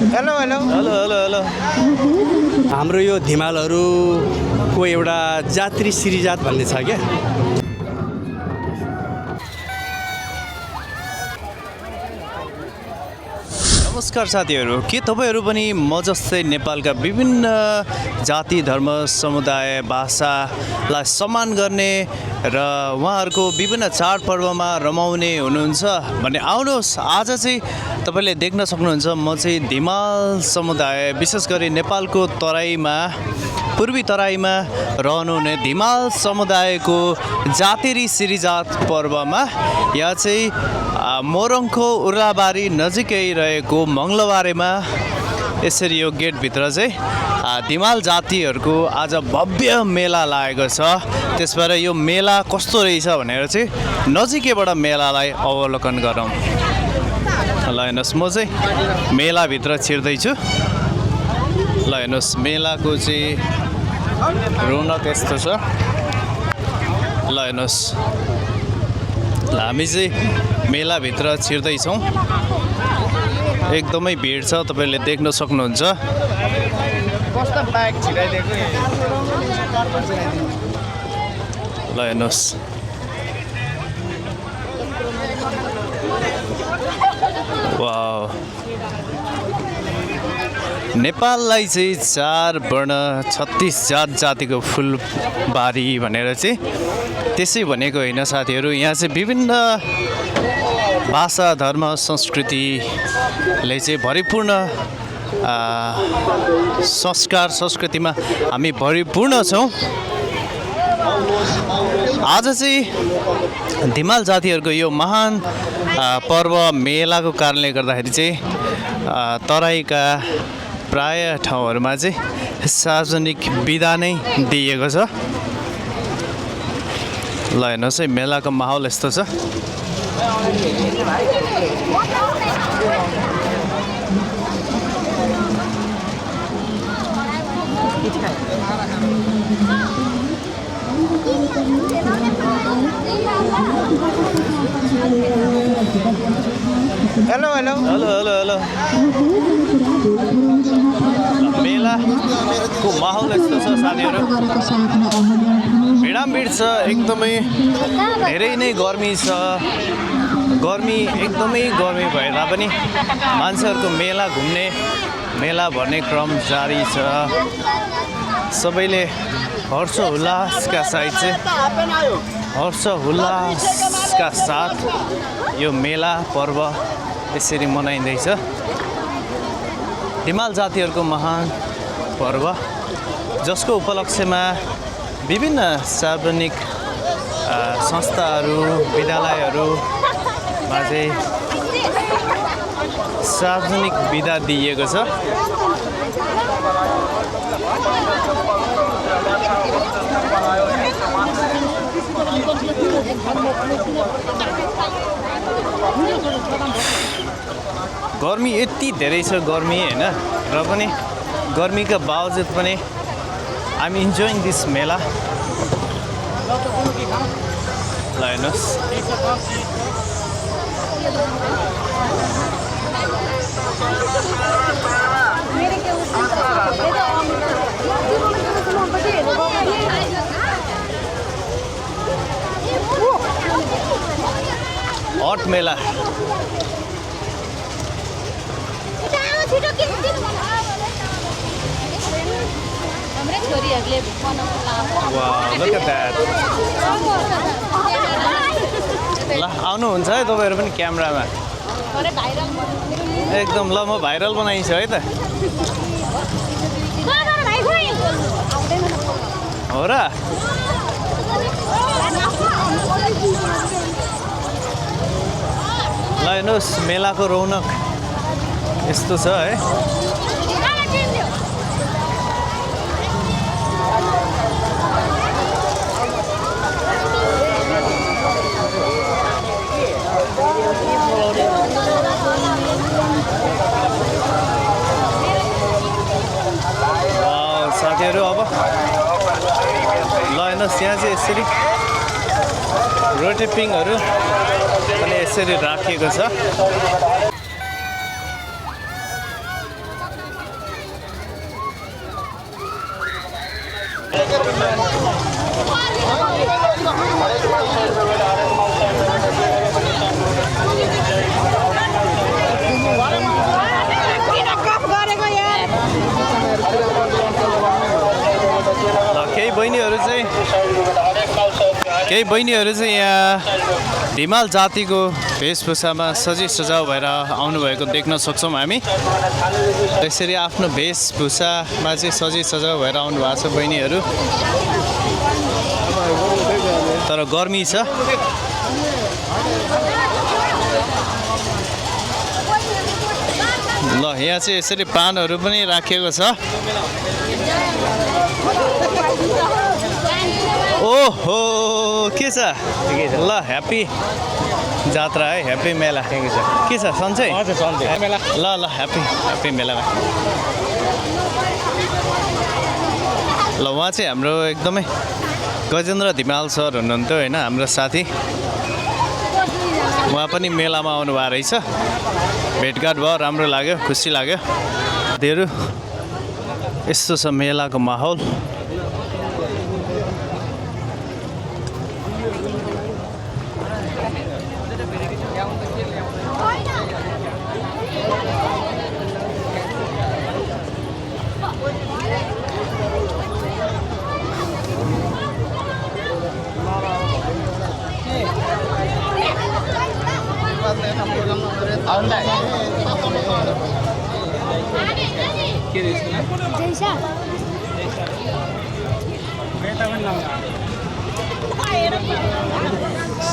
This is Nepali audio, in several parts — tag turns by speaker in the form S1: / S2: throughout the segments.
S1: Hello hello
S2: hello hello hello हाम्रो यो धिमालहरूको एउटा जात्री श्रीजात भन्ने छ क्या। नमस्कार साथीहरू, के तपाईँहरू पनि म जस्तै नेपालका विभिन्न जाति धर्म समुदाय भाषालाई सम्मान गर्ने र उहाँहरूको विभिन्न चाडपर्वमा रमाउने हुनुहुन्छ भने आउनुहोस्। आज चाहिँ तपाईँले देख्न सक्नुहुन्छ म चाहिँ धिमाल समुदाय विशेष गरी नेपालको तराईमा पूर्वी तराईमा रहनुहुने धिमाल समुदायको जातेरी श्रीजात पर्वमा यहाँ चाहिँ मोरङको उर्लाबारी नजिकै रहेको मङ्गलबारेमा यसरी यो गेटभित्र चाहिँ धिमाल जातिहरूको आज भव्य मेला लागेको छ। त्यसबाट यो मेला कस्तो रहेछ भनेर चाहिँ नजिकैबाट मेलालाई अवलोकन गरौँ। ल हेर्नुहोस्, म चाहिँ मेलाभित्र छिर्दैछु। ल हेर्नुहोस्, मेलाको चाहिँ रौनक यस्तो छ। ल हेर्नुहोस्, हामी चाहिँ मेलाभित्र छिर्दैछौँ। एकदमै भिड छ, तपाईँले देख्न सक्नुहुन्छ। ल हेर्नुहोस्, वाउ, नेपाललाई चाहिँ 4 वर्ण 36 जात जातिको फुलबारी भनेर चाहिँ त्यसै भनेको होइन साथीहरू। यहाँ चाहिँ विभिन्न भाषा धर्म संस्कृतिले चाहिँ भरिपूर्ण संस्कार संस्कृतिमा हामी भरिपूर्ण छौँ। आज चाहिँ धिमाल जातिहरूको यो महान पर्व मेलाको कारणले गर्दाखेरि चाहिँ तराईका प्राय ठाउँहरूमा चाहिँ सार्वजनिक बिदा नै दिएको छ। ल हेर्नुहोस् है, मेलाको माहौल यस्तो छ।
S1: Hello hello
S2: hello hello hello मेलाको माहौल यस्तो छ साथीहरू। भिडामभिड छ, एकदमै धेरै नै गर्मी छ। गर्मी एकदमै गर्मी भए तापनि मान्छेहरूको मेला घुम्ने मेला भर्ने क्रम जारी छ। सबैले हर्षोल्लासका साथ यो मेला पर्व यसरी मनाइँदैछ। धिमाल जातिहरूको महान पर्व जसको उपलक्ष्यमा विभिन्न सार्वजनिक संस्थाहरू विद्यालयहरूमा चाहिँ सार्वजनिक बिदा दिइएको छ। गर्मी यति धेरै छ, गर्मी होइन, र पनि गर्मीका बावजुद पनि आइ एम इन्जोइङ दिस मेला। ल हेर्नुहोस्, हट मेला। Wow, look at that. ल आउनुहुन्छ है तपाईँहरू पनि क्यामेरामा। एकदम ल, म भाइरल बनाइन्छु है त। हो र? ल हेर्नुहोस्, मेलाको रौनक यस्तो छ है। साथीहरू अब ल हेर्नुहोस्, यहाँ चाहिँ यसरी रोटेपिङहरू अनि यसरी राखिएको छ। केही बहिनीहरू चाहिँ यहाँ धिमाल जातिको वेशभूषामा सजाउ भएर आउनुभएको देख्न सक्छौँ हामी। यसरी आफ्नो वेशभूषामा चाहिँ सजाउ भएर आउनु भएको छ बहिनीहरू। तर गर्मी छ। ल यहाँ चाहिँ यसरी पानहरू पनि राखिएको छ। ओहो के छ ल ह्याप्पी जात्रा है, ह्याप्पी मेला के छ सन्चै? ल ल ह्याप्पी मेलामा। ल उहाँ चाहिँ हाम्रो एकदमै गजेन्द्र धिमाल सर हुनुहुन्थ्यो होइन, हाम्रो साथी। उहाँ पनि मेलामा आउनुभएको रहेछ। भेटघाट भयो, राम्रो लाग्यो, खुसी लाग्यो। धेरै यस्तो छ मेलाको माहौल।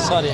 S1: Sorry.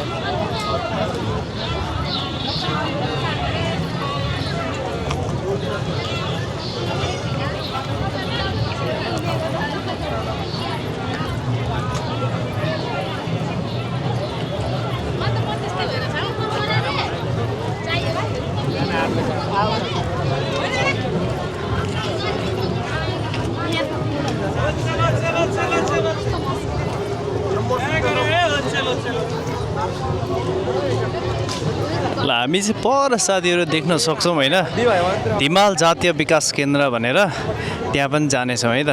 S2: ल हामी चाहिँ पर साथीहरू देख्न सक्छौँ होइन, धिमाल जातीय विकास केन्द्र भनेर, त्यहाँ पनि जानेछौँ है त।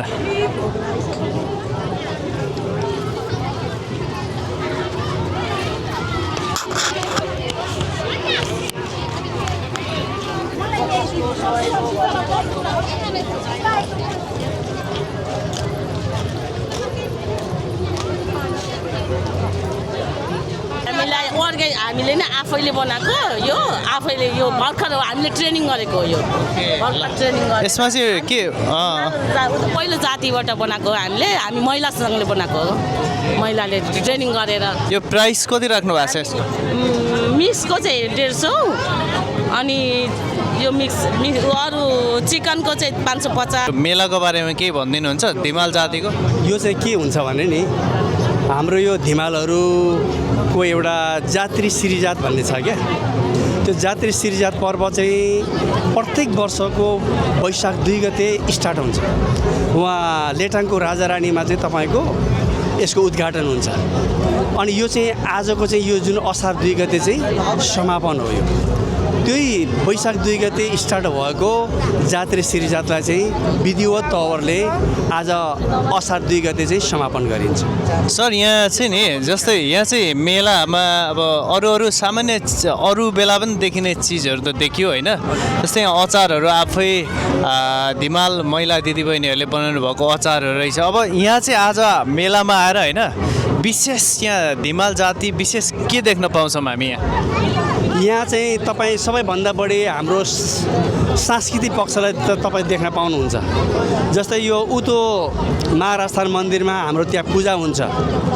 S3: हामीले नै आफैले बनाएको यो, आफैले यो भर्खर हामीले ट्रेनिङ गरेको हो। यो भर्खर ट्रेनिङ गरेको।
S2: यसमा चाहिँ के
S3: पहिलो जातिबाट बनाएको हामी महिलासँगले बनाएको हो। महिलाले ट्रेनिङ गरेर।
S2: यो प्राइस कति राख्नु भएको छ यसको?
S3: मिक्सको चाहिँ 150, अनि यो मिक्स अरू चिकनको चाहिँ 550।
S2: मेलाको बारेमा केही भनिदिनुहुन्छ धिमाल जातिको?
S1: यो चाहिँ के हुन्छ भने नि, हाम्रो यो धिमालहरूको एउटा जात्री श्रीजात भन्ने छ क्या। त्यो जात्री श्रीजात पर्व चाहिँ प्रत्येक वर्षको वैशाख 2 गते स्टार्ट हुन्छ। उहाँ लेटाङको राजा रानीमा चाहिँ तपाईँको यसको उद्घाटन हुन्छ। अनि यो चाहिँ आजको चाहिँ यो जुन असार 2 गते चाहिँ समापन हो। यो त्यही वैशाख 2 गते स्टार्ट भएको जात्री श्रीजातलाई चाहिँ विधिवत तवरले आज असार 2 गते चाहिँ समापन गरिन्छ।
S2: सर यहाँ चाहिँ नि जस्तै यहाँ चाहिँ मेलामा अब अरू सामान्य अरू बेला पनि देखिने चिजहरू त देखियो होइन, जस्तै यहाँ अचारहरू आफै धिमाल महिला दिदीबहिनीहरूले बनाउनु भएको अचारहरू रहेछ। अब यहाँ चाहिँ आज मेलामा आएर होइन विशेष यहाँ धिमाल जाति विशेष के देख्न पाउँछौँ हामी
S1: यहाँ चाहिँ तपाईँ सबैभन्दा बढी हाम्रो सांस्कृतिक पक्षलाई तपाईँ देख्न पाउनुहुन्छ। जस्तै यो उतो महाराष्ट्र मन्दिरमा हाम्रो त्यहाँ पूजा हुन्छ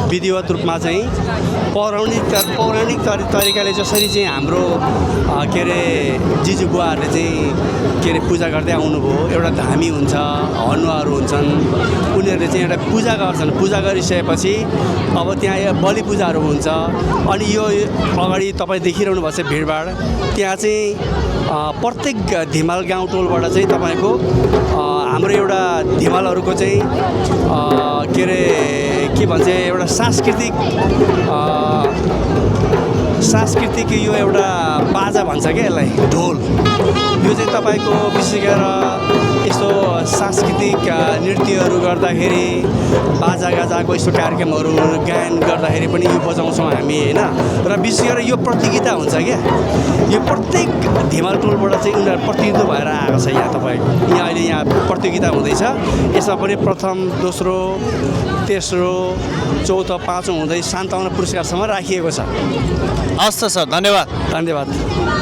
S1: विधिवत रूपमा चाहिँ पौराणिक तरिकाले जसरी चाहिँ हाम्रो के अरे जिजु बुवाहरूले चाहिँ के अरे पूजा गर्दै आउनुभयो। एउटा धामी हुन्छ, हनुवाहरू हुन्छन्, उनीहरूले चाहिँ एउटा पूजा गर्छन्। पूजा गरिसकेपछि अब त्यहाँ बलि पूजाहरू हुन्छ। अनि यो अगाडि तपाईँ देखिरहनु भएको छ भिडभाड, त्यहाँ चाहिँ प्रत्येक धिमाल गाउँ टोलबाट चाहिँ तपाईँको हाम्रो एउटा धिमालहरूको चाहिँ के अरे के भन्छ एउटा सांस्कृतिक यो एउटा बाजा भन्छ क्या यसलाई, ढोल। यो यो चाहिँ तपाईँको विशेष गरेर यस्तो सांस्कृतिक नृत्यहरू गर्दाखेरि बाजागाजाको यस्तो कार्यक्रमहरू गायन गर्दाखेरि पनि यो बजाउँछौँ हामी होइन। र विशेष गरेर यो प्रतियोगिता हुन्छ क्या, यो प्रत्येक धिमाल टोलबाट चाहिँ उनीहरू प्रतिनिधित्व भएर आएको छ यहाँ तपाईँको। यहाँ अहिले यहाँ प्रतियोगिता हुँदैछ, यसमा पनि प्रथम दोस्रो तेस्रो चौथो पाँचौँ हुँदै 57 पुरस्कारसम्म राखिएको छ।
S2: हस् त सर, धन्यवाद।
S1: धन्यवाद।